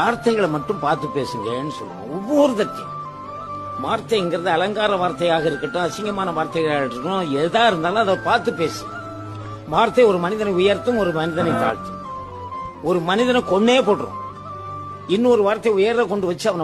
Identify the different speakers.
Speaker 1: வார்த்தைகளை மட்டும் பார்த்து பேசுங்கன்னு சொல்லுவோம். ஒவ்வொருத்தையும் வார்த்தைங்கிறது அலங்கார வார்த்தையாக இருக்கட்டும், அசிங்கமான வார்த்தைகளாக இருக்கட்டும், எதா இருந்தாலும் அதை பார்த்து பேசு. வார்த்தை ஒரு மனிதனை உயர்த்தும், ஒரு மனிதனை தாழ்த்தும். ஒரு மனிதனை கொன்னே போட்டுரும். இன்னொரு வார்த்தை உயர கொண்டு வச்சு அவனை